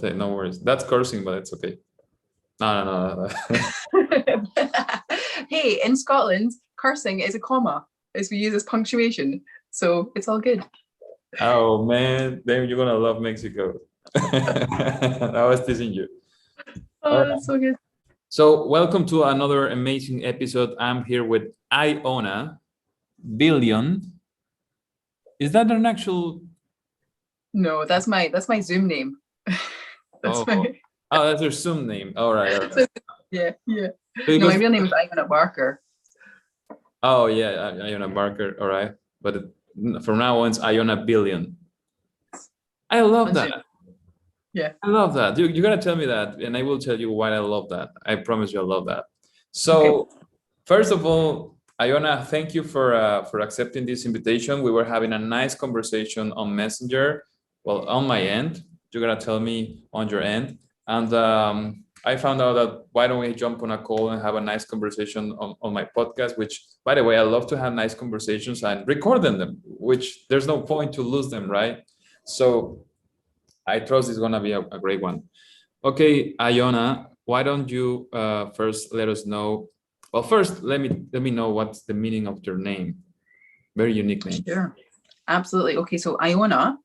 No worries. That's cursing, but it's okay. No. Hey, in Scotland, cursing is a comma, as we use as punctuation. So it's all good. Oh man, then you're gonna love Mexico. I was teasing you. All Oh, right. that's so good. So welcome to another amazing episode. I'm here with Iona Billion. Is that an actual? No, that's my Zoom name. That's Oh, my that's your Zoom name. All right. All right. so, yeah. So it No, my goes, real name is Iona Barker. oh yeah, Iona Barker. All right, but from now on, it's Iona Billion. I love On that. Zoom. Yeah. I love that. You gotta tell me that, and I will tell you why I love that. I promise you, I love that. Okay. So, first of all, Iona, thank you for accepting this invitation. We were having a nice conversation on Messenger. Well, on my end, you gotta tell me on your end, and I found out that why don't we jump on a call and have a nice conversation on my podcast? Which, by the way, I love to have nice conversations and record them. Which there's no point to lose them, right? So I trust it's gonna be a great one. Okay, Iona, why don't you first let us know? Well, first let me know what's the meaning of your name. Very unique name. Sure. Absolutely. Okay, so Iona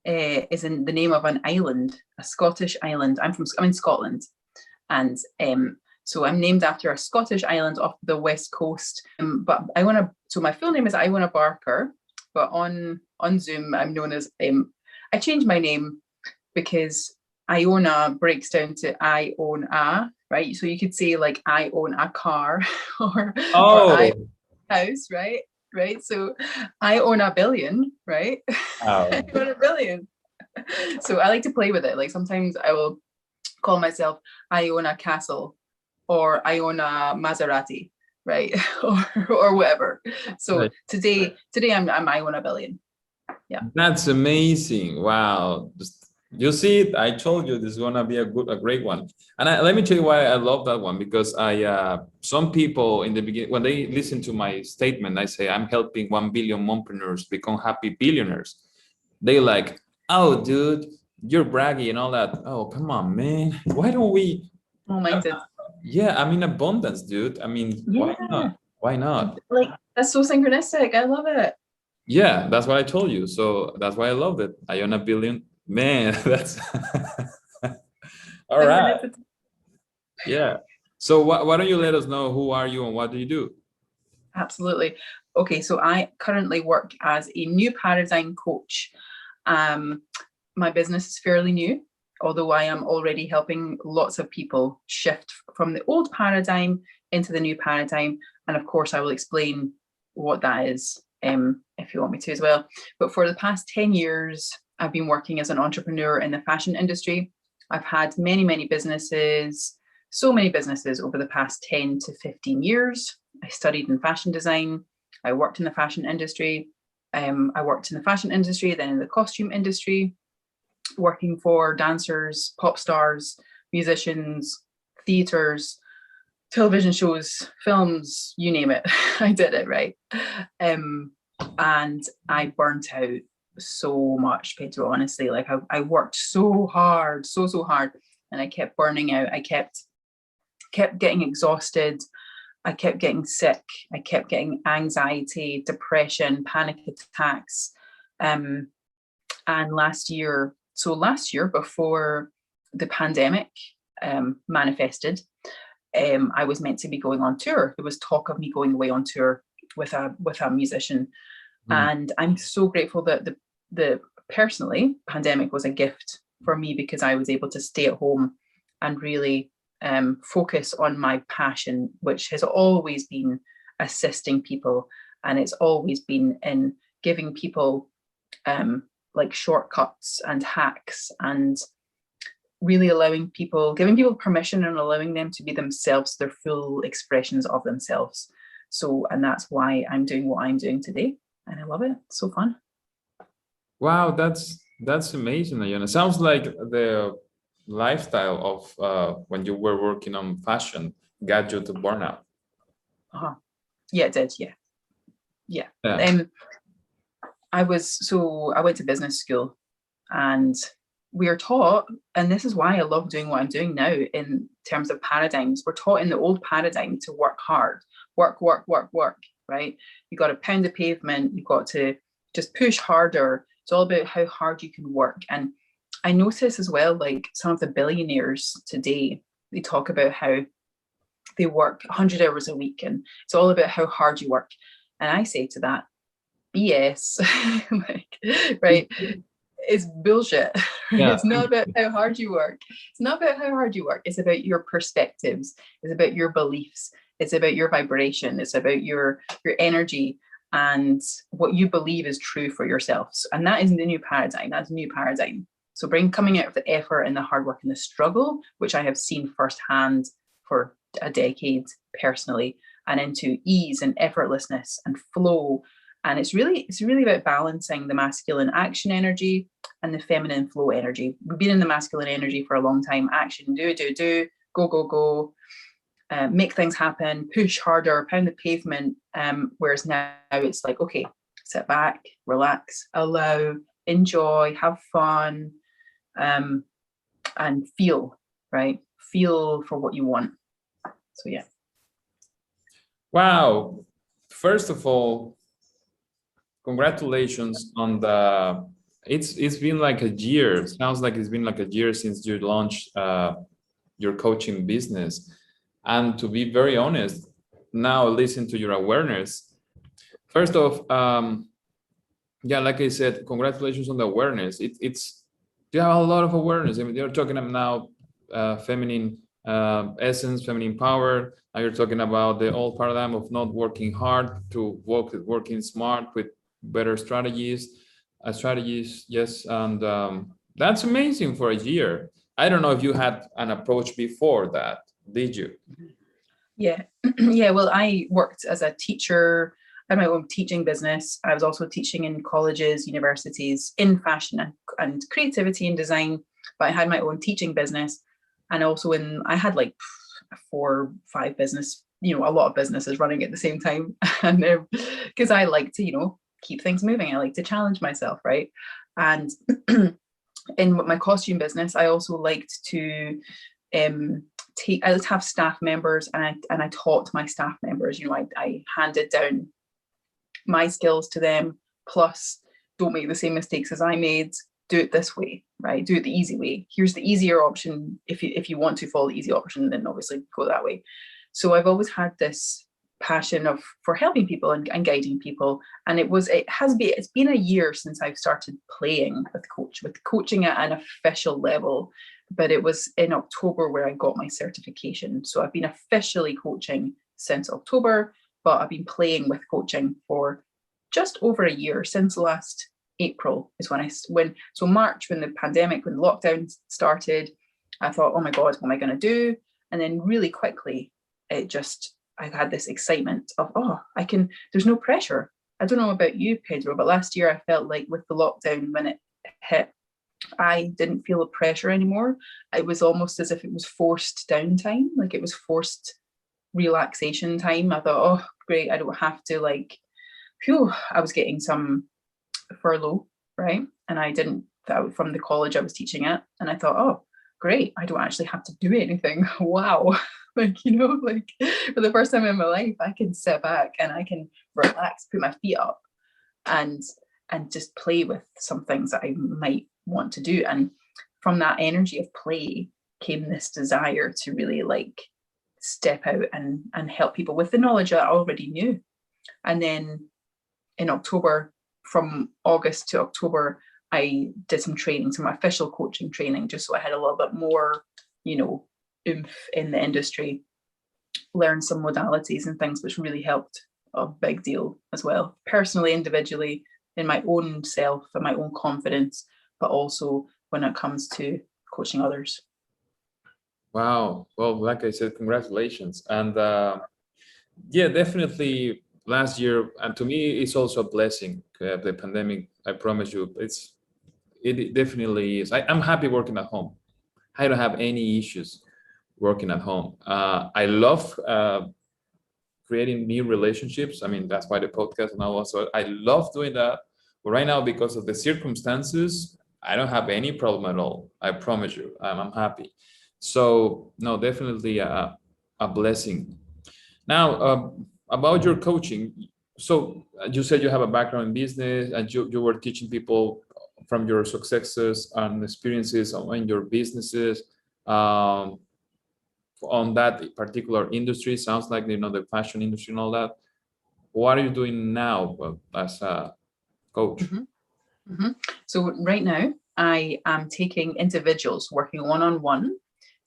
is in the name of an island, a Scottish island. I'm in Scotland, and so I'm named after a Scottish island off the west coast. But Iona, so my full name is Iona Barker, but on Zoom I'm known as I changed my name because Iona breaks down to I own a, right? So you could say like I own a car or I own a house, right? Right. So I own a billion, right? I own a billion. So I like to play with it. Like sometimes I will call myself I own a castle or I own a Maserati, right? or whatever. So Right. today I'm I own a billion. Yeah. That's amazing. Wow. You see it, I told you this is gonna be a great one. And let me tell you why I love that one, because some people in the beginning, when they listen to my statement, I say I'm helping 1 billion mompreneurs become happy billionaires. They like, oh dude, you're braggy and all that. Oh, come on, man. Why don't we? Oh, minded. Yeah, I'm in abundance, dude. I mean, why not? Why not? Like that's so synchronistic. I love it. Yeah, that's what I told you. So that's why I loved it. Iona Billion. Man, that's all right. Yeah. So why don't you let us know who are you and what do you do? Absolutely. Okay, so I currently work as a new paradigm coach. My business is fairly new, although I am already helping lots of people shift from the old paradigm into the new paradigm. And of course, I will explain what that is if you want me to as well. But for the past 10 years, I've been working as an entrepreneur in the fashion industry. I've had many businesses, so many businesses over the past 10 to 15 years. I studied in fashion design. I worked in the fashion industry. I worked in the fashion industry, then in the costume industry, working for dancers, pop stars, musicians, theaters, television shows, films, you name it. I did it, right? And I burnt out so much, Pedro, honestly. Like I worked so hard, so hard, and I kept burning out. I kept getting exhausted. I kept getting sick. I kept getting anxiety, depression, panic attacks. And last year, before the pandemic manifested, I was meant to be going on tour. There was talk of me going away on tour with a musician. And I'm so grateful that the personally pandemic was a gift for me, because I was able to stay at home and really focus on my passion, which has always been assisting people, and it's always been in giving people like shortcuts and hacks, and really giving people permission and allowing them to be themselves, their full expressions of themselves. So, and that's why I'm doing what I'm doing today, and I love it. It's so fun. Wow, that's amazing, Iona. Sounds like the lifestyle of when you were working on fashion got you to burnout. Yeah, it did. Yeah. I went to business school, and we are taught, and this is why I love doing what I'm doing now in terms of paradigms. We're taught in the old paradigm to work hard, work, right? You got to pound the pavement, you've got to just push harder. It's all about how hard you can work. And I notice as well, like some of the billionaires today, they talk about how they work 100 hours a week and it's all about how hard you work. And I say to that, BS, like, right? It's bullshit. Yeah. It's not about how hard you work. It's not about how hard you work. It's about your perspectives. It's about your beliefs. It's about your vibration. It's about your energy and what you believe is true for yourselves. And that is the new paradigm. That's a new paradigm. So coming out of the effort and the hard work and the struggle, which I have seen firsthand for a decade personally, and into ease and effortlessness and flow. And it's really about balancing the masculine action energy and the feminine flow energy. We've been in the masculine energy for a long time. Action, do, go, make things happen, push harder, pound the pavement. Whereas now it's like, okay, sit back, relax, allow, enjoy, have fun, and feel, right? Feel for what you want. So yeah. Wow. First of all, congratulations on it's been like a year. Sounds like it's been like a year since you launched your coaching business. And to be very honest, now listen to your awareness. First off, yeah, like I said, congratulations on the awareness. It's you have a lot of awareness. I mean, you're talking about now feminine essence, feminine power. Now you're talking about the old paradigm of not working hard to working smart with better strategies, yes, and that's amazing for a year. I don't know if you had an approach before that, did you? Yeah, yeah. Well, I worked as a teacher. I had my own teaching business. I was also teaching in colleges, universities, in fashion and creativity and design. But I had my own teaching business, and also I had like 4, 5 business, a lot of businesses running at the same time, and because I like to, keep things moving. I like to challenge myself, right? And in my costume business, I also liked to I would have staff members, and I taught my staff members. I handed down my skills to them. Plus, don't make the same mistakes as I made. Do it this way, right? Do it the easy way. Here's the easier option. If you want to follow the easy option, then obviously go that way. So I've always had this passion for helping people and guiding people. And it's been a year since I've started playing with coaching at an official level. But it was in October where I got my certification. So I've been officially coaching since October, but I've been playing with coaching for just over a year. Since last April is so March, when the pandemic, when lockdown started, I thought, oh my God, what am I going to do? And then really quickly, I had this excitement of, there's no pressure. I don't know about you, Pedro, but last year I felt like with the lockdown, when it hit, I didn't feel the pressure anymore. It was almost as if it was forced downtime, like it was forced relaxation time. I thought, oh, great, I don't have to I was getting some furlough, right? And from the college I was teaching at, and I thought, oh, great, I don't actually have to do anything. Wow. For the first time in my life, I can sit back and I can relax, put my feet up and just play with some things that I might want to do. And from that energy of play came this desire to really step out and help people with the knowledge that I already knew. And then in October, from August to October, I did some training, some official coaching training, just so I had a little bit more, oomph in the industry, learn some modalities and things, which really helped a big deal as well, personally, individually, in my own self and my own confidence, but also when it comes to coaching others. Wow. Well, like I said, congratulations. And yeah, definitely last year, and to me, it's also a blessing. The pandemic, I promise you, it definitely is. I'm happy working at home. I don't have any issues working at home. I love creating new relationships. I mean, that's why the podcast and all. So I love doing that. But right now, because of the circumstances, I don't have any problem at all. I promise you, I'm happy. So no, definitely a blessing. Now, about your coaching. So you said you have a background in business and you were teaching people from your successes and experiences in your businesses um, on that particular industry. Sounds like, the fashion industry and all that. What are you doing now as a coach? Mhm, mhm. So right now, I am taking individuals, working one-on-one,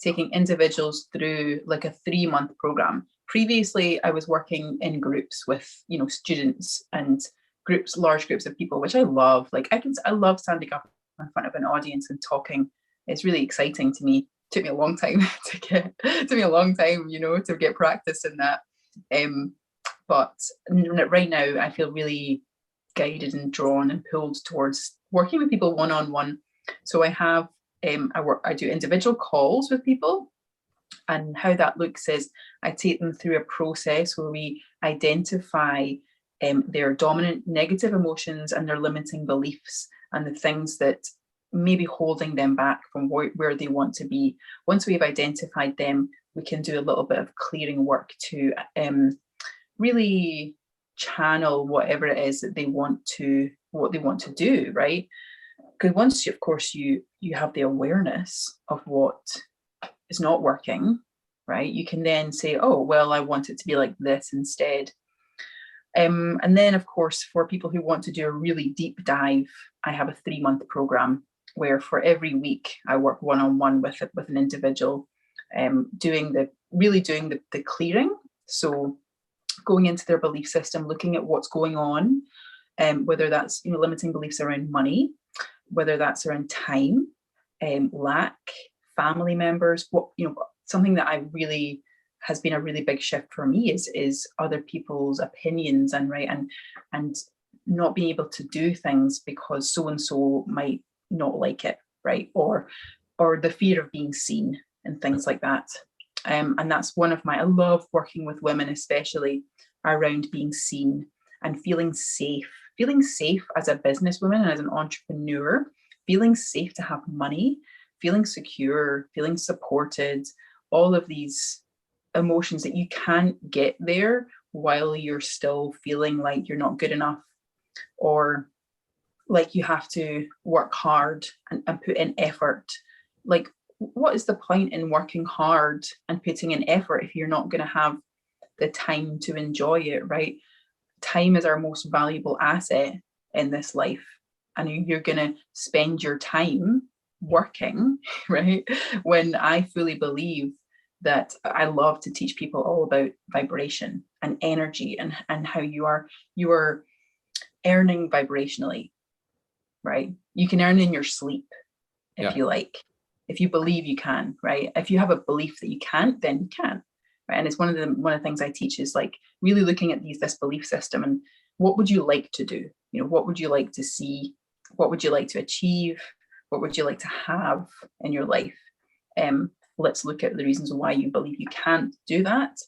taking individuals through like a 3-month program. Previously, I was working in groups with, students and large groups of people, which I love. Like I love standing up in front of an audience and talking. It's really exciting to me. Took me a long time to get practice in that. Um, but right now, I feel really guided and drawn and pulled towards working with people one-on-one. So I have I do individual calls with people, and how that looks is I take them through a process where we identify their dominant negative emotions and their limiting beliefs and the things that may be holding them back from where they want to be. Once we've identified them, we can do a little bit of clearing work to really channel whatever it is that they want to do, right? Because once of course you have the awareness of what is not working, right, you can then say, oh well, I want it to be like this instead. And then of course, for people who want to do a really deep dive, I have a 3-month program where for every week I work one-on-one with an individual, doing the clearing. So going into their belief system, looking at what's going on, whether that's limiting beliefs around money, whether that's around time, lack, family members. Something that I really has been a really big shift for me is other people's opinions and not being able to do things because so and so might not like it, right? Or the fear of being seen and things like that. And that's I love working with women, especially around being seen and feeling safe as a businesswoman and as an entrepreneur, feeling safe to have money, feeling secure, feeling supported, all of these emotions that you can't get there while you're still feeling like you're not good enough, or like you have to work hard and put in effort. Like, what is the point in working hard and putting in effort if you're not going to have the time to enjoy it, right? Time is our most valuable asset in this life, and you're going to spend your time working, right? When I fully believe that I love to teach people all about vibration and energy and how you are earning vibrationally, right? You can earn in your sleep if you like, if you believe you can, right? If you have a belief that you can't, then you can't, right? And it's one of the things I teach is like really looking at this belief system and what would you like to do? What would you like to see? What would you like to achieve? What would you like to have in your life? Let's look at the reasons why you believe you can't do that,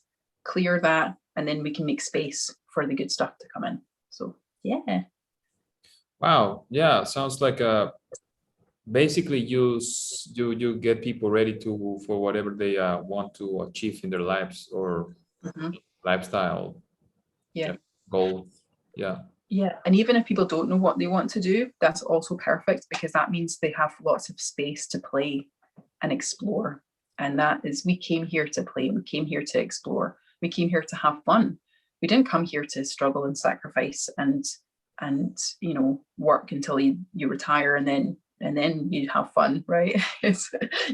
clear that, and then we can make space for the good stuff to come in. So yeah. Wow. Yeah. Sounds like basically you get people ready for whatever they want to achieve in their lives or lifestyle. Yeah. Goal. Yeah. Yeah. And even if people don't know what they want to do, that's also perfect because that means they have lots of space to play and explore. And that is, we came here to play. We came here to explore. We came here to have fun. We didn't come here to struggle and sacrifice and work until you retire and then you have fun, right? You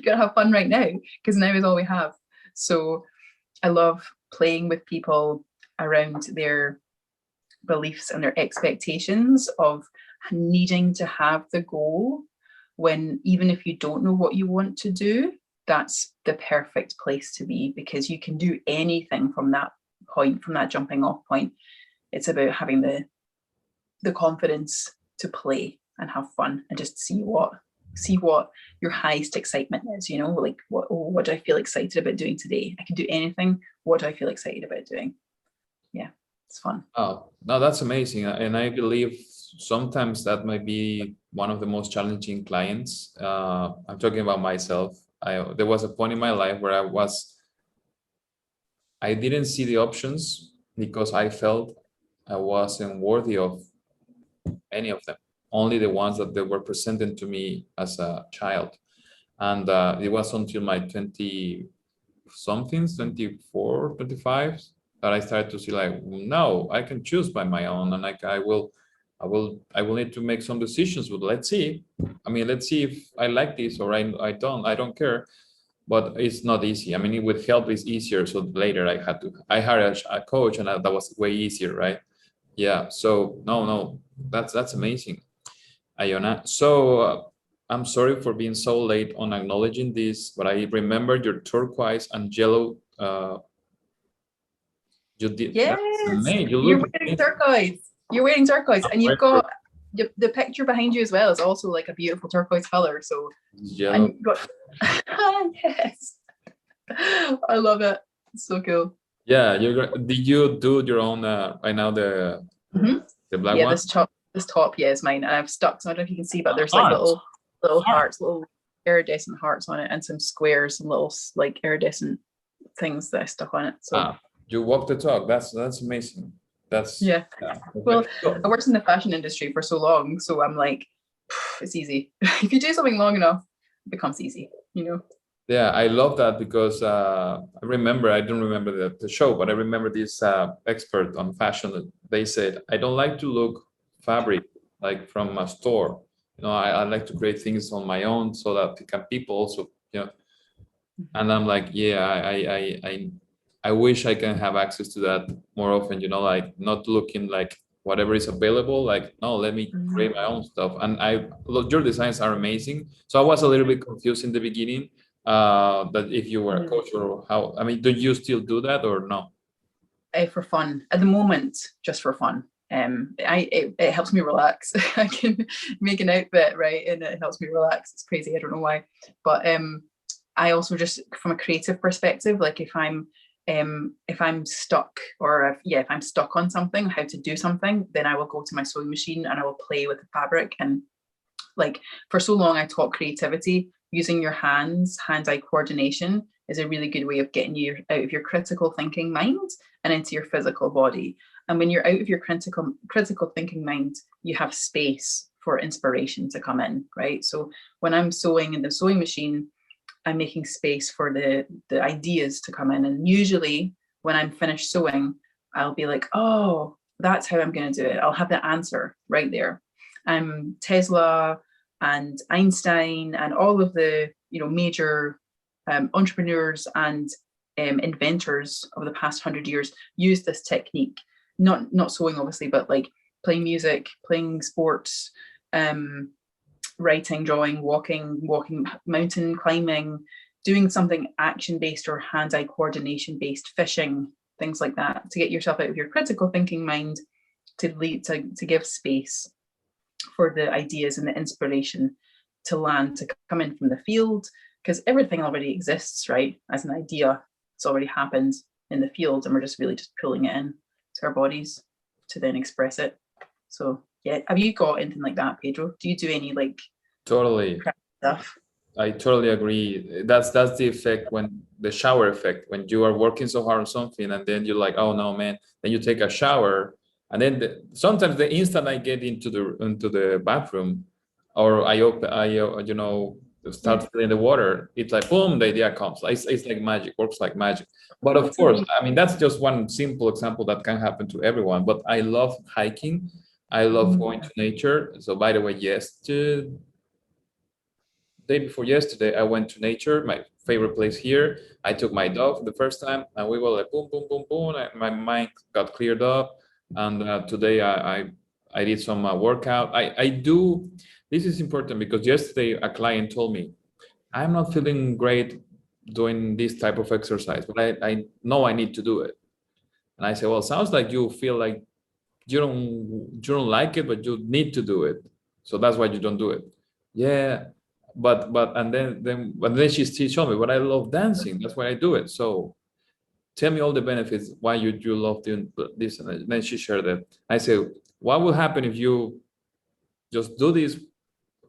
gotta have fun right now because now is all we have. So I love playing with people around their beliefs and their expectations of needing to have the goal, when even if you don't know what you want to do, that's the perfect place to be because you can do anything from that point, from that jumping off point. It's about having the confidence to play and have fun and just see what your highest excitement is, like what do I feel excited about doing today? I can do anything. What do I feel excited about doing? Yeah, it's fun. Oh, no, that's amazing. And I believe sometimes that might be one of the most challenging clients. I'm talking about myself. There was a point in my life where I didn't see the options because I felt I wasn't worthy of any of them, only the ones that they were presented to me as a child. And it was until my 20 somethings, 24, 25, that I started to see like, no, I can choose by my own, and I will need to make some decisions. But let's see. I mean, let's see if I like this or I don't care. But it's not easy. I mean, with help it's easier. So later I hired a coach, and that was way easier, right? Yeah. So no, that's amazing, Iona. So I'm sorry for being so late on acknowledging this, but I remember your turquoise and yellow. You did. Yes, That's amazing. You you're look wearing turquoise. You're wearing turquoise, and you've amazing. got the picture behind you as well is also like a beautiful turquoise color. So, Yellow. and you've got yes, I love it. It's so cool. Yeah, did you do your own right now Mhm. the black Yeah, one? this top, yeah, is mine. And I've stuck, so I don't know if you can see, but there's like Hearts. little hearts, little iridescent hearts on it, and some squares and little like iridescent things that I stuck on it. So You walk the talk. That's amazing. That's yeah. yeah. Well, So- I worked in the fashion industry for so long, so I'm like, it's easy. If you do something long enough, it becomes easy, you know? Yeah, I love that because I don't remember the show, but I remember this expert on fashion that they said, I don't like to look fabric like from a store. You know, I like to create things on my own so that people also, you know, and I'm like, yeah, I wish I can have access to that more often, you know, like not looking like whatever is available, like, no, let me create my own stuff. And look, your designs are amazing. So I was a little bit confused in the beginning, that if you were a coach or how, I mean, do you still do that or no? For fun at the moment, just for fun. It helps me relax. I can make an outfit, right, and it helps me relax. It's crazy, I don't know why, but I also just from a creative perspective, like if I'm stuck or if I'm stuck on something, how to do something, then I will go to my sewing machine and I will play with the fabric. And like for so long I taught creativity. Using your hand-eye coordination is a really good way of getting you out of your critical thinking mind and into your physical body. And when you're out of your critical thinking mind, you have space for inspiration to come in, right? So when I'm sewing in the sewing machine, I'm making space for the ideas to come in. And usually when I'm finished sewing, I'll be like, oh, that's how I'm going to do it. I'll have the answer right there. Tesla and Einstein and all of the major entrepreneurs and inventors of the past 100 years use this technique. Not sewing, obviously, but like playing music, playing sports, writing, drawing, walking, mountain climbing, doing something action-based or hand-eye coordination-based, fishing, things like that, to get yourself out of your critical thinking mind, to give space for the ideas and the inspiration to land, to come in from the field, because everything already exists, right? As an idea, it's already happened in the field, and we're just really just pulling it in to our bodies to then express it. So yeah, have you got anything like that, Pedro? Do you do any like Totally. stuff? I totally agree. That's the effect, when the shower effect, when you are working so hard on something and then you're like, oh no, man, then you take a shower, and then sometimes the instant I get into the bathroom, or start filling the water, it's like boom, the idea comes. It's like magic, works like magic. But of course, I mean, that's just one simple example that can happen to everyone. But I love hiking. I love going to nature. So by the way, yes, day before yesterday, I went to nature, my favorite place here. I took my dog for the first time, and we were like boom, boom, boom, boom. My mind got cleared up, and today I did some workout. I do. This is important because yesterday a client told me, I'm not feeling great doing this type of exercise, but I know I need to do it. And I said, well, sounds like you feel like you don't like it, but you need to do it. So that's why you don't do it. Yeah, but and then she showed me, but I love dancing. That's why I do it. So tell me all the benefits why you love doing this. And then she shared that. I said, what will happen if you just do this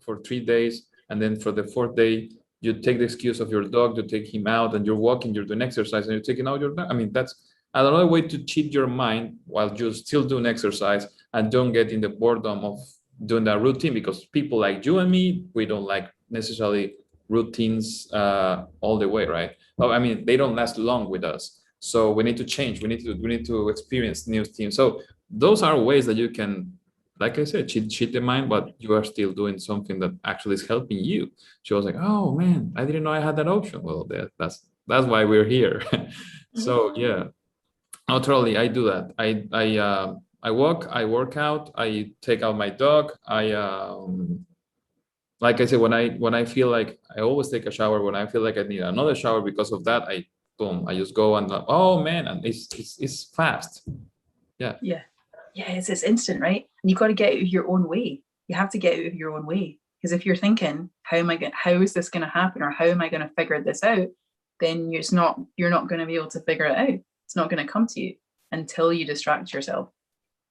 for 3 days, and then for the fourth day, you take the excuse of your dog to take him out, and you're walking, you're doing exercise, and you're taking out your dog. I mean, that's another way to cheat your mind while you're still doing exercise and don't get in the boredom of doing that routine, because people like you and me, we don't like necessarily routines all the way, right? Well, I mean, they don't last long with us. So we need to change. We need to experience new things. So those are ways that you can, like I said, cheat the mind, but you are still doing something that actually is helping you. She was like, "Oh man, I didn't know I had that option." Well, that's why we're here. So yeah, no, totally, I do that. I walk, I work out, I take out my dog. Like I said, when I feel like, I always take a shower when I feel like I need another shower because of that. I just go and oh man, and it's fast. Yeah. Yeah. Yeah, it's instant, right? And you've got to get out of your own way. You have to get out of your own way. Because if you're thinking, how is this going to happen, or how am I going to figure this out? Then you're not going to be able to figure it out. It's not going to come to you until you distract yourself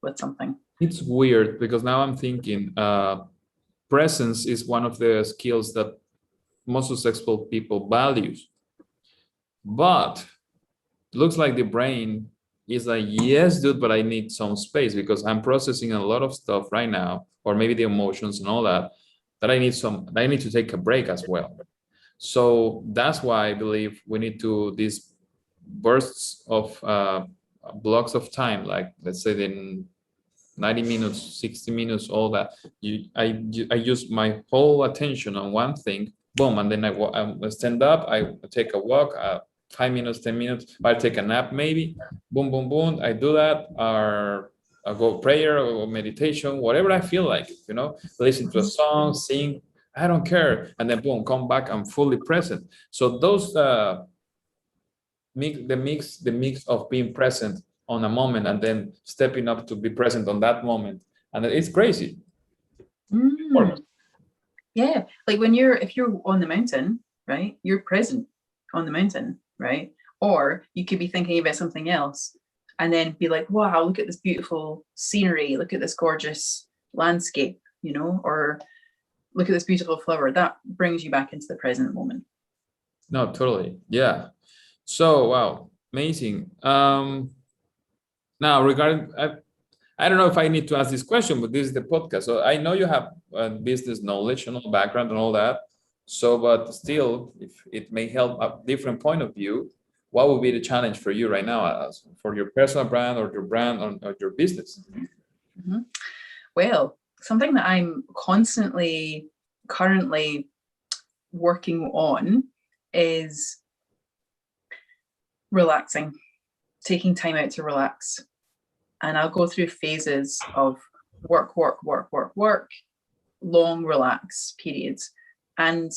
with something. It's weird because now I'm thinking, presence is one of the skills that most successful people values. But looks like the brain is like, yes, dude, but I need some space because I'm processing a lot of stuff right now, or maybe the emotions and all that, that I need to take a break as well. So that's why I believe we need to, these bursts of blocks of time, like let's say in 90 minutes, 60 minutes, all that. I use my whole attention on one thing, boom, and then I stand up, I take a walk, 5 minutes, 10 minutes, I take a nap maybe, boom, boom, boom, I do that, or I go prayer or meditation, whatever I feel like, listen to a song, sing, I don't care, and then boom, come back, I'm fully present. So those the mix of being present on a moment and then stepping up to be present on that moment, and it's crazy. Yeah, like if you're on the mountain, right, you're present on the mountain, right? Or you could be thinking about something else and then be like, wow, look at this beautiful scenery, look at this gorgeous landscape, or look at this beautiful flower. That brings you back into the present moment. No, totally. Yeah. So, wow, amazing. Now, regarding, I don't know if I need to ask this question, but this is the podcast. So I know you have business knowledge and all background and all that. So, but still, if it may help a different point of view, what would be the challenge for you right now, for your personal brand or your brand or your business? Mm-hmm. Well, something that I'm currently working on is relaxing, taking time out to relax. And I'll go through phases of work, long relax periods. And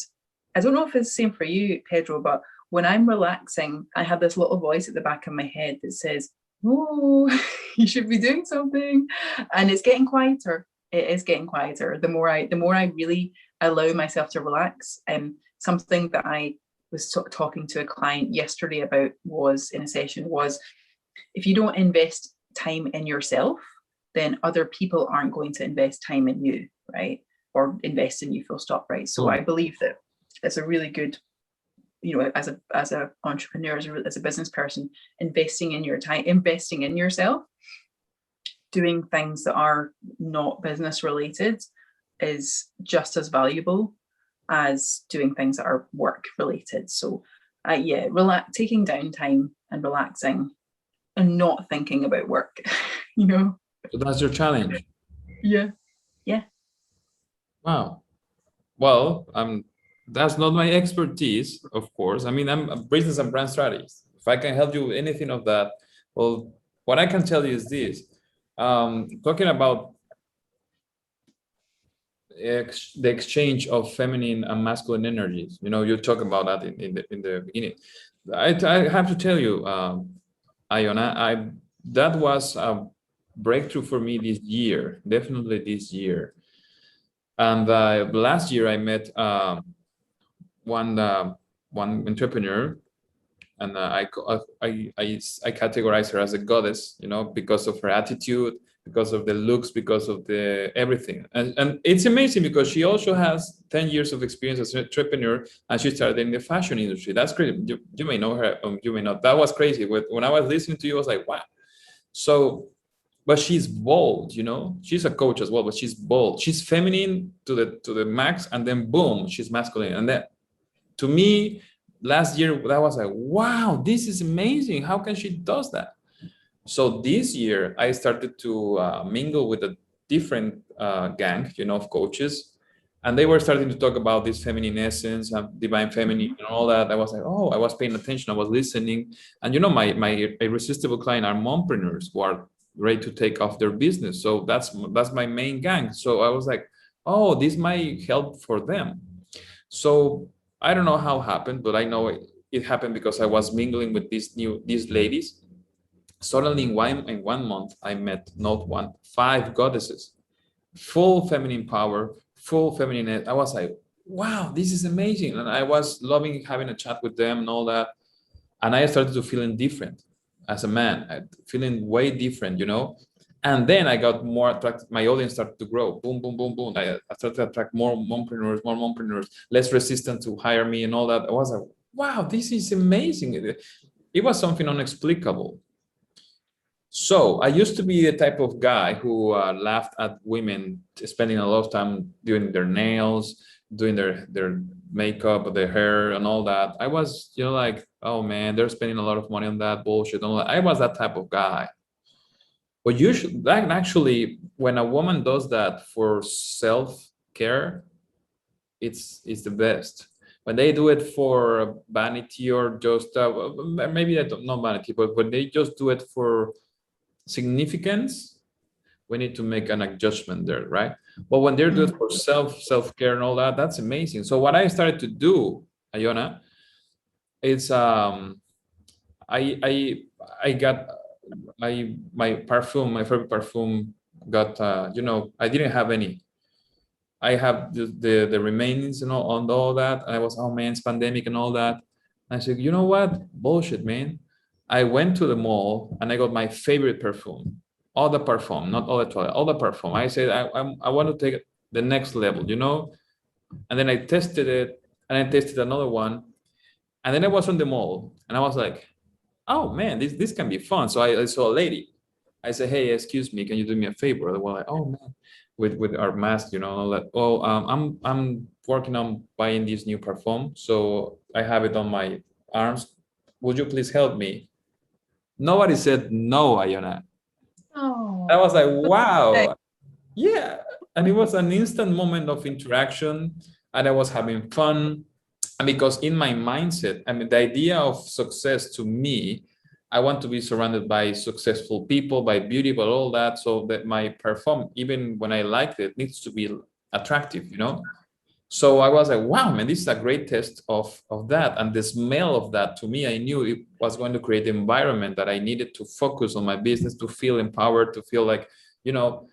I don't know if it's the same for you, Pedro, but when I'm relaxing, I have this little voice at the back of my head that says, oh, you should be doing something. And it's getting quieter. It is getting quieter. The more I really allow myself to relax. Something that I was talking to a client yesterday about was if you don't invest time in yourself, then other people aren't going to invest time in you, right? Or invest in you, full stop, right? So I believe that it's a really good, as a entrepreneur, as a business person, investing in your time, investing in yourself, doing things that are not business related is just as valuable as doing things that are work related. So taking downtime and relaxing and not thinking about work, So that's your challenge. Yeah. Wow. Well, that's not my expertise, of course. I mean, I'm a business and brand strategist. If I can help you with anything of that, well, what I can tell you is this. Talking about the exchange of feminine and masculine energies, you talk about that in the beginning. I have to tell you, Iona, that was a breakthrough for me this year, definitely this year. And last year I met one entrepreneur, and I categorize her as a goddess, because of her attitude, because of the looks, because of the everything. And it's amazing because she also has 10 years of experience as an entrepreneur, and she started in the fashion industry. That's crazy. You may know her, you may not. That was crazy. When I was listening to you, I was like, wow. So, but she's bold, you know. She's a coach as well, but she's bold. She's feminine to the max, and then boom, she's masculine. And then to me, last year, that was like, wow, this is amazing. How can she does that? So this year, I started to mingle with a different gang, you know, of coaches, and they were starting to talk about this feminine essence and divine feminine and all that. I was like, oh, I was paying attention, I was listening, and you know, my irresistible client are mompreneurs who are ready to take off their business. So that's my main gang. So I was like, oh, this might help for them. So I don't know how it happened, but I know it happened because I was mingling with these ladies. Suddenly in one month, I met not one, five goddesses, full feminine power, full feminine. I was like, wow, this is amazing. And I was loving having a chat with them and all that. And I started to feeling different as a man, feeling way different, you know. And then I got more attracted. My audience started to grow. Boom, boom, boom, boom. I started to attract more mompreneurs, less resistant to hire me and all that. I was like, wow, this is amazing. It was something inexplicable. So I used to be the type of guy who laughed at women spending a lot of time doing their nails, doing their makeup, their hair, and all that. I was, you know, like, oh man, they're spending a lot of money on that bullshit. And all that. I was that type of guy. But usually, that actually, when a woman does that for self-care, it's the best. When they do it for vanity or just maybe I don't know vanity, but when they just do it for significance, we need to make an adjustment there, right? But when they're doing it for self-care and all that, that's amazing. So what I started to do, Iona, is I got my perfume, my favorite perfume got you know, I didn't have any. I have the remainings, you know, on all that. And I was, oh man, it's pandemic and all that. And I said, you know what? Bullshit, man. I went to the mall and I got my favorite perfume, all the perfume, not all the toilet, all the perfume. I said, I want to take it the next level, you know? And then I tested it and I tested another one. And then I was on the mall and I was like, oh man, this can be fun. So I saw a lady. I said, hey, excuse me, can you do me a favor? They were like, oh man, with our mask, you know, and all that. Oh, I'm working on buying this new perfume, so I have it on my arms. Would you please help me? Nobody said no, Iona. Oh, I was like, okay. wow, yeah. And it was an instant moment of interaction, and I was having fun. And because in my mindset, I mean, the idea of success to me, I want to be surrounded by successful people, by beauty, but all that, so that my perform, even when I liked it, needs to be attractive, you know? So I was like, wow, man, this is a great test of that. And the smell of that, to me, I knew it was going to create an environment that I needed to focus on my business, to feel empowered, to feel like, you know,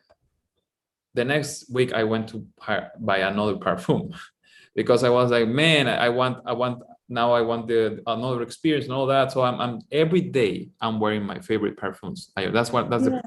the next week I went to buy another perfume because I was like, man, now I want the another experience and all that. So I'm every day I'm wearing my favorite perfumes. That's the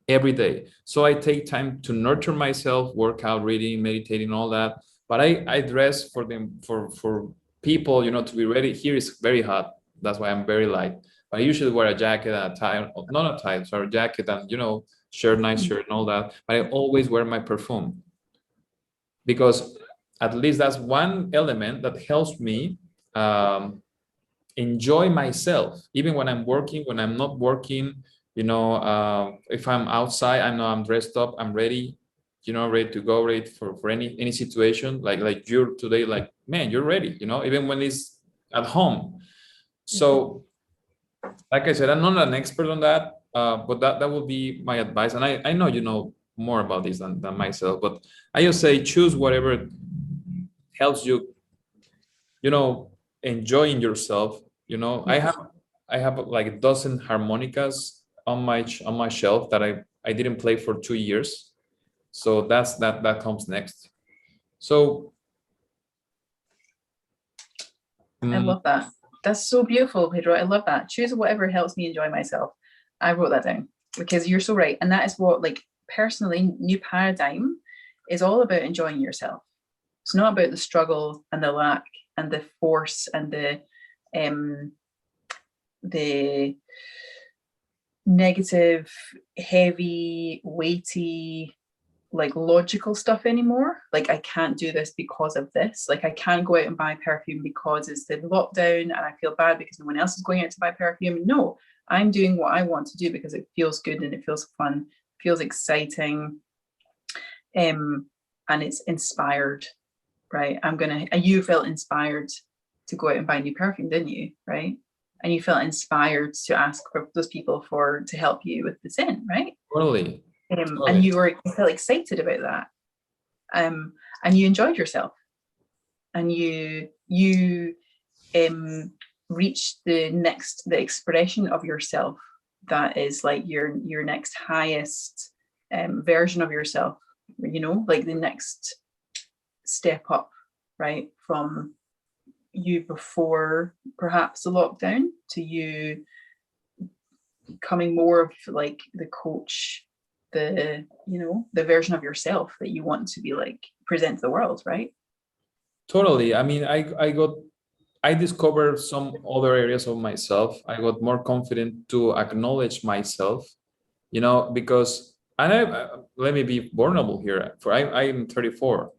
every day. So I take time to nurture myself, work out, reading, meditating, all that. But I dress for them for people, you know, to be ready. Here is very hot. That's why I'm very light. But I usually wear a jacket and a tie, not a tie, sorry, a jacket and you know, shirt, nice shirt and all that. But I always wear my perfume because at least that's one element that helps me um, enjoy myself, even when I'm working, when I'm not working. You know, if I'm outside, I know I'm dressed up, I'm ready, you know, ready to go, ready for any situation. Like you're today, like man, you're ready. You know, even when it's at home. So, like I said, I'm not an expert on that, but that would be my advice. And I know you know more about this than myself, but I just say choose whatever helps you, you know, enjoying yourself. You know, I have like a dozen harmonicas on my shelf that I didn't play for 2 years. So that comes next. So I love that. That's so beautiful, Pedro. I love that. Choose whatever helps me enjoy myself. I wrote that down. because you're so right. And that is what, like, personally, new paradigm is all about enjoying yourself. It's not about the struggle and the lack and the force and the negative, heavy, weighty, like logical stuff anymore. Like, I can't do this because of this. Like, I can't go out and buy perfume because it's the lockdown and I feel bad because no one else is going out to buy perfume. No, I'm doing what I want to do because it feels good and it feels fun, feels exciting, and it's inspired, right? And you felt inspired to go out and buy new perfume, didn't you? Right? And you felt inspired to ask for those people to help you with the scent, right? Totally. And you felt excited about that, and you enjoyed yourself, and you reached the expression of yourself that is like your next highest version of yourself, you know, like the next step up, right, from you before perhaps the lockdown to you becoming more of like the coach, the version of yourself that you want to be, like, present to the world, right? Totally. I mean, I discovered some other areas of myself. I got more confident to acknowledge myself, you know, because, and let me be vulnerable here. I'm 34.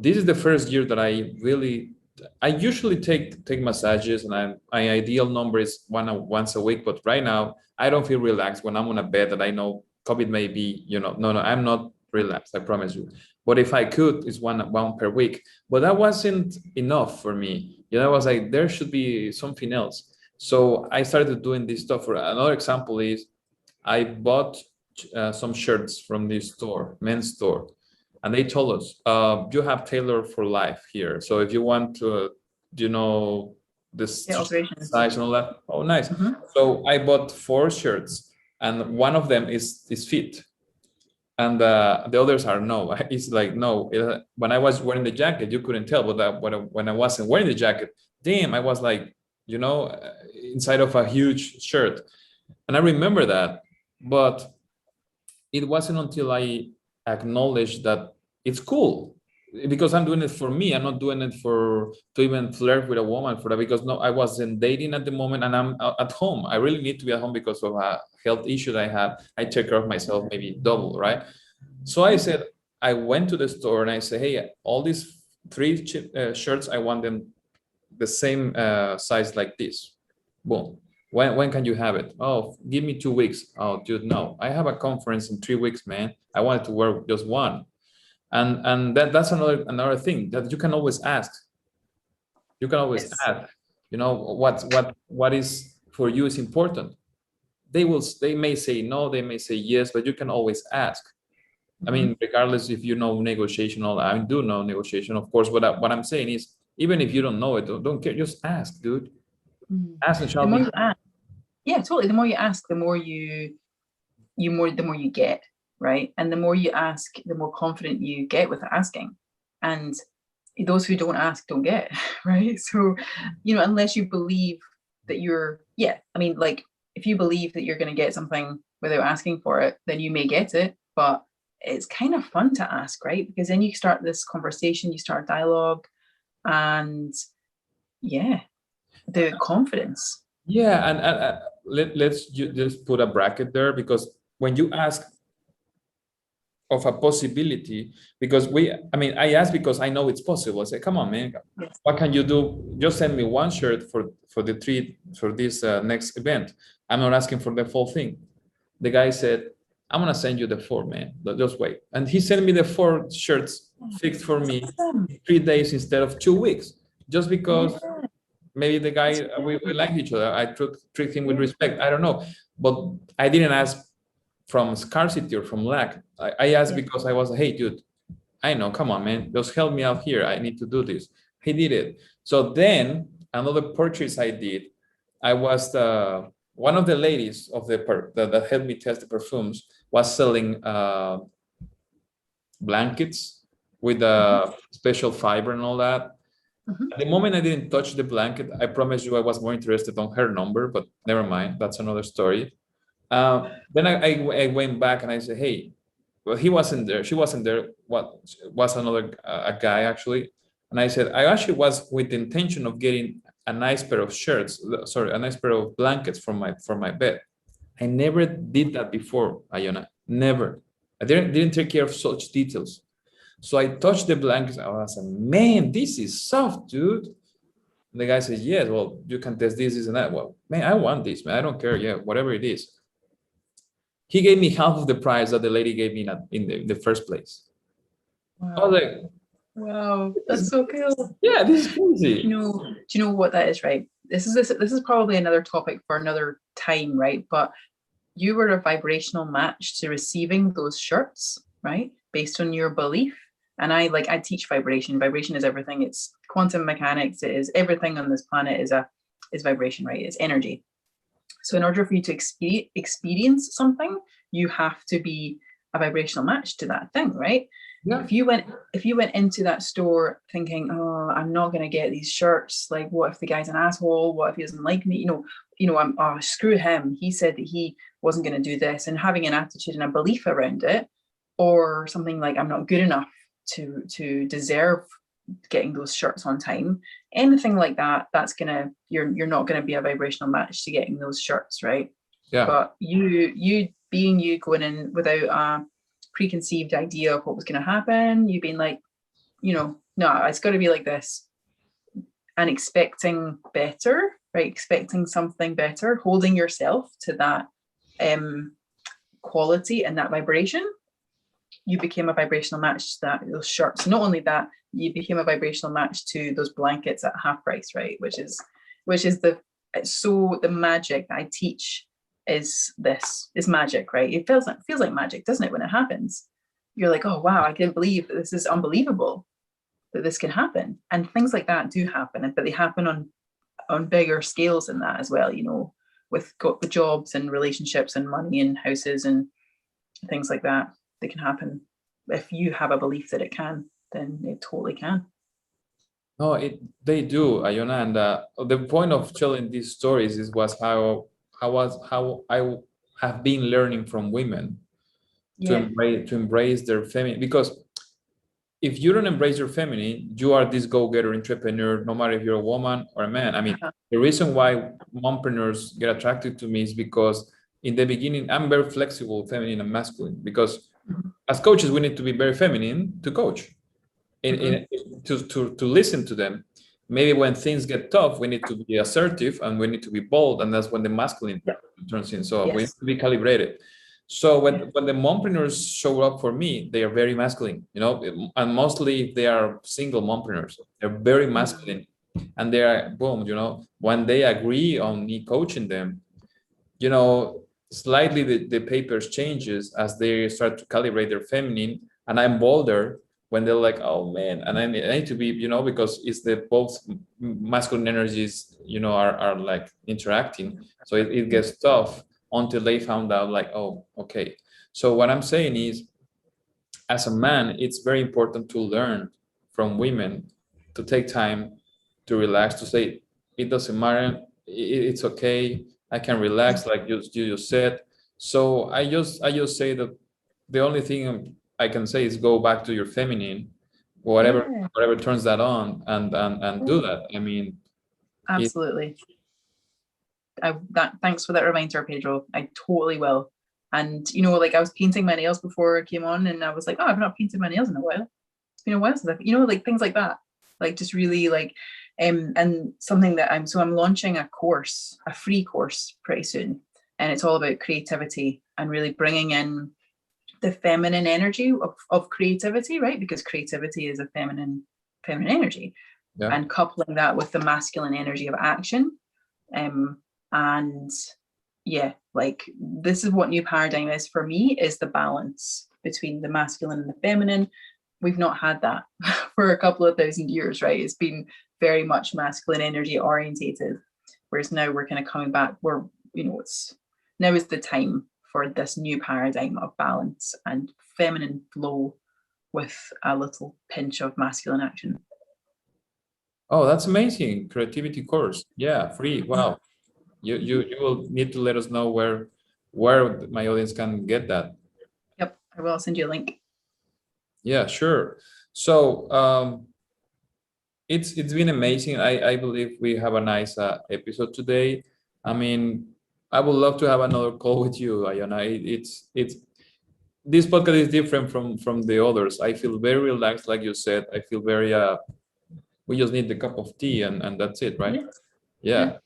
This is the first year that I usually take massages, and my ideal number is once a week. But right now, I don't feel relaxed when I'm on a bed that I know COVID may be, you know, no, I'm not relaxed, I promise you. But if I could, it's one per week. But that wasn't enough for me. You know, I was like, there should be something else. So I started doing this stuff. For another example is I bought some shirts from this store, men's store, and they told us, you have tailored for life here. So if you want to, you know, this size and all that, oh, nice. Mm-hmm. So I bought 4 shirts, and one of them is fit, and the others are no. It's like no. When I was wearing the jacket, you couldn't tell, but when I wasn't wearing the jacket, damn, I was like, you know, inside of a huge shirt, and I remember that. But it wasn't until I acknowledged that it's cool because I'm doing it for me. I'm not doing it to even flirt with a woman for that, because no, I wasn't dating at the moment, and I'm at home. I really need to be at home because of a health issue that I have. I take care of myself maybe double, right? So I said, I went to the store and I said, hey, all these 3 shirts, I want them the same size like this. Boom. When can you have it? Oh, give me 2 weeks. Oh, dude, no. I have a conference in 3 weeks, man. I wanted to wear just one. And that's another thing that you can always ask. You can always ask, you know, what is for you is important. They may say no, they may say yes, but you can always ask. I mean, regardless if you know negotiation, I do know negotiation, of course. What I'm saying is, even if you don't know it, don't care, just ask, dude. Ask and shall be. Yeah, totally. The more you ask, the more you get, right? And the more you ask, the more confident you get with asking. And those who don't ask don't get, right? So, you know, unless you believe that like, if you believe that you're going to get something without asking for it, then you may get it. But it's kind of fun to ask, right? Because then you start this conversation, you start dialogue, and the confidence. Yeah, and let's just put a bracket there, because when you ask of a possibility, because I ask because I know it's possible. I say, come on, man, yes. What can you do? Just send me one shirt for this next event. I'm not asking for the full thing. The guy said, I'm gonna send you the 4, man. Just wait. And he sent me the 4 shirts fixed for me in 3 days instead of 2 weeks, just because maybe the guy, we like each other. I treat him with respect. I don't know, but I didn't ask from scarcity or from lack. I asked because I was, hey, dude, I know, come on, man, just help me out here. I need to do this. He did it. So then another purchase I did, I was one of the ladies of that helped me test the perfumes was selling blankets with special fiber and all that. At the moment I didn't touch the blanket. I promise you I was more interested on her number, but never mind. That's another story. Then I went back and I said, hey, well, he wasn't there. She wasn't there. What was another a guy actually? And I said, I actually was with the intention of getting a nice pair of shirts, sorry, a nice pair of blankets for my bed. I never did that before, Iona. Never. I didn't take care of such details. So I touched the blankets. I was like, man, this is soft, dude. And the guy says, yes, well, you can test this and that. Well, man, I want this, man. I don't care. Yeah, whatever it is. He gave me half of the price that the lady gave me in the first place. I was Wow. like, Wow, that's so cool. yeah, this is crazy. Do you know what that is, right? This is probably another topic for another time, right? But you were a vibrational match to receiving those shirts, right? Based on your belief. And I teach vibration. Vibration is everything. It's quantum mechanics. It is everything on this planet is vibration, right? It's energy. So in order for you to experience something, you have to be a vibrational match to that thing, right? Yeah. If you went into that store thinking, oh, I'm not going to get these shirts, like what if the guy's an asshole, what if he doesn't like me, I'm screw him, he said that he wasn't going to do this, and having an attitude and a belief around it, or something like I'm not good enough to deserve getting those shirts on time, anything like that, that's gonna you're not gonna be a vibrational match to getting those shirts, right? Yeah. But you being you going in without a preconceived idea of what was going to happen, you being like, no, it's got to be like this, and expecting better, right? Expecting something better, holding yourself to that quality and that vibration, you became a vibrational match to those shirts. Not only that, you became a vibrational match to those blankets at half price, right? Which is the magic that I teach is magic, right? It feels like magic, doesn't it? When it happens, you're like, oh wow, I can't believe that this is unbelievable that this can happen. And things like that do happen, but they happen on bigger scales than that as well, with the jobs and relationships and money and houses and things like that. They can happen. If you have a belief that it can, then it totally can. No, they do, Iona. And the point of telling these stories was how I have been learning from women to embrace their feminine. Because if you don't embrace your feminine, you are this go-getter entrepreneur, no matter if you're a woman or a man. I mean, the reason why mompreneurs get attracted to me is because in the beginning, I'm very flexible, feminine and masculine, because as coaches, we need to be very feminine to coach, to listen to them. Maybe when things get tough, we need to be assertive and we need to be bold, and that's when the masculine turns in. So we need to be calibrated. So when the mompreneurs show up for me, they are very masculine, and mostly if they are single mompreneurs, they're very masculine, and they are boom, when they agree on me coaching them, slightly the papers changes as they start to calibrate their feminine, and I'm bolder when they're like, oh man, and I need to be, because it's the both masculine energies, are like interacting. So it gets tough until they found out like, oh, okay. So what I'm saying is, as a man, it's very important to learn from women, to take time to relax, to say, it doesn't matter, it's okay, I can relax, like you just said. So I just say that the only thing I can say is go back to your feminine, whatever turns that on, and do that. I mean, absolutely. Thanks for that reminder, Pedro. I totally will. And like I was painting my nails before I came on, and I was like, oh, I've not painted my nails in a while. It's been a while since like things like that. Like just really like and something that I'm launching a free course pretty soon. And it's all about creativity and really bringing in the feminine energy of creativity, right? Because creativity is a feminine energy. Yeah. And coupling that with the masculine energy of action. And yeah, like this is what new paradigm is for me, is the balance between the masculine and the feminine. We've not had that for a couple of thousand years, right? It's been very much masculine energy orientated, whereas now we're kind of coming back where, now is the time for this new paradigm of balance and feminine flow with a little pinch of masculine action. Oh, that's amazing. Creativity course. Yeah, free. Wow. You will need to let us know where where my audience can get that. Yep, I will send you a link. Yeah, sure. So it's been amazing. I believe we have a nice episode today. I mean, I would love to have another call with you, Iona. It's this podcast is different from the others. I feel very relaxed, like you said. I feel very we just need the cup of tea and that's it, right? Yeah.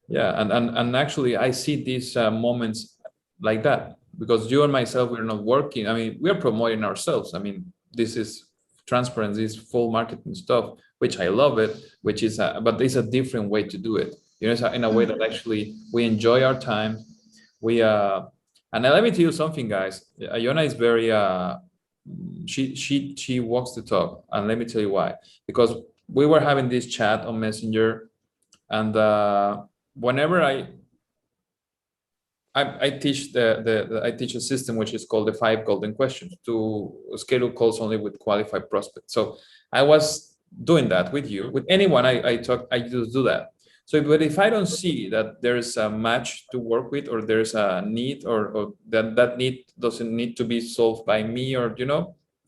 Yeah, and actually I see these moments like that because you and myself, we're not working. I mean, we're promoting ourselves. I mean, this is transparent, this full marketing stuff, which I love it, which is but it's a different way to do it. You know, it's in a way that actually we enjoy our time. We and let me tell you something, guys. Iona is very she walks the talk, and let me tell you why. Because we were having this chat on Messenger, and whenever I teach I teach a system which is called the 5 golden questions to schedule calls only with qualified prospects. So I was doing that with you, with anyone I talk, I just do that. So, but if I don't see that there's a match to work with, or there's a need, or that need doesn't need to be solved by me, or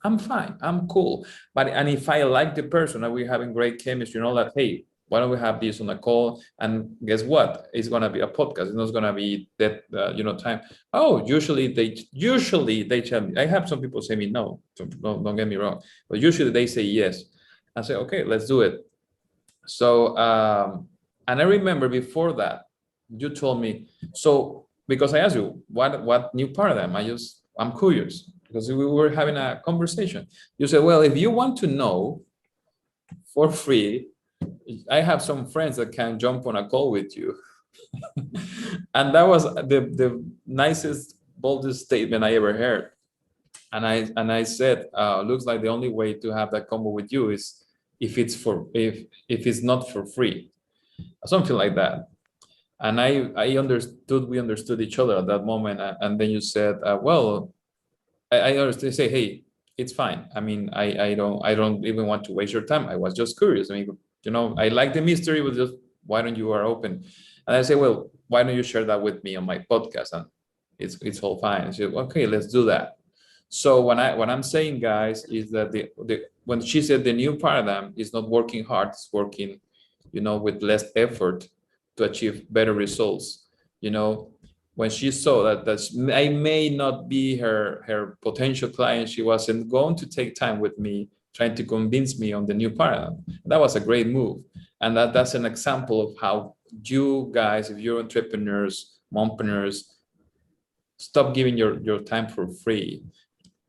I'm fine, I'm cool. But and if I like the person and we're having great chemistry, that, hey, why don't we have this on a call? And guess what? It's gonna be a podcast. It's not gonna be that time. Oh, usually they tell me. I have some people say me no. Don't get me wrong, but usually they say yes. I say okay, let's do it. So and I remember before that you told me, so because I asked you what new paradigm. I'm curious because we were having a conversation. You said, well, if you want to know for free, I have some friends that can jump on a call with you. And that was the nicest, boldest statement I ever heard. And I said, looks like the only way to have that combo with you is if it's not for free, something like that. And I understood, we understood each other at that moment. And then you said, well, I understood. Say, hey, it's fine. I mean, I don't even want to waste your time. I was just curious. I mean, I like the mystery, but just why don't you are open? And I say, well, why don't you share that with me on my podcast? And it's all fine. She said, okay, let's do that. So what I'm saying, guys, is that the when she said the new paradigm is not working hard, it's working, with less effort to achieve better results. When she saw that I may not be her potential client, she wasn't going to take time with me trying to convince me on the new paradigm. That was a great move. And that's an example of how you guys, if you're entrepreneurs, mompreneurs, stop giving your time for free.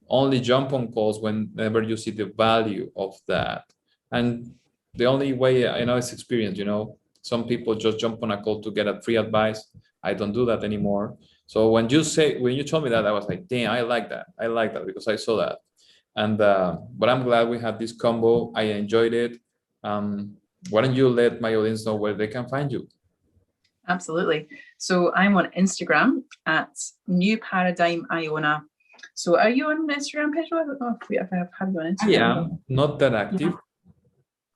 Only jump on calls whenever you see the value of that. And the only way I know is experience, some people just jump on a call to get a free advice. I don't do that anymore. So when you told me that, I was like, damn, I like that because I saw that. And but I'm glad we had this combo. I enjoyed it. Why don't you let my audience know where they can find you? Absolutely. So I'm on Instagram at New Paradigm Iona. So are you on Instagram, Pedro? I don't know if I have you on Instagram. Yeah, not that active. Yeah.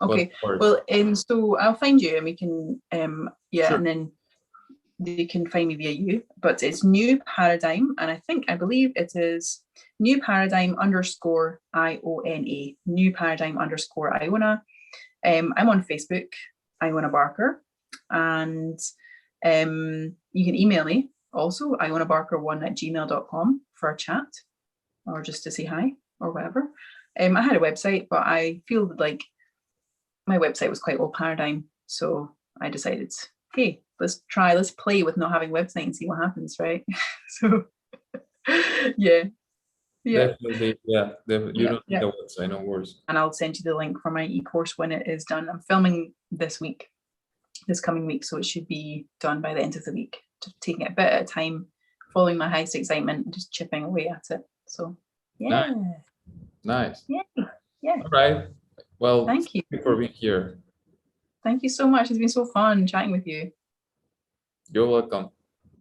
Okay. Well, so I'll find you and we can sure. And then they can find me via you. But it's New Paradigm, and I believe it is New Paradigm _IONA. New Paradigm _Iona. I'm on Facebook, Iona Barker, and you can email me also, ionabarker1@gmail.com for a chat or just to say hi or whatever. I had a website, but I feel like my website was quite old paradigm, so I decided, hey, let's play with not having a website and see what happens, right? So yeah. Definitely, yeah. You don't need the website, no worries. And I'll send you the link for my e-course when it is done. I'm filming this coming week, so it should be done by the end of the week. Just taking it a bit at a time, following my highest excitement, and just chipping away at it. So yeah. Nice. Yeah. All right. Well, thank you for being here. Thank you so much. It's been so fun chatting with you. You're welcome.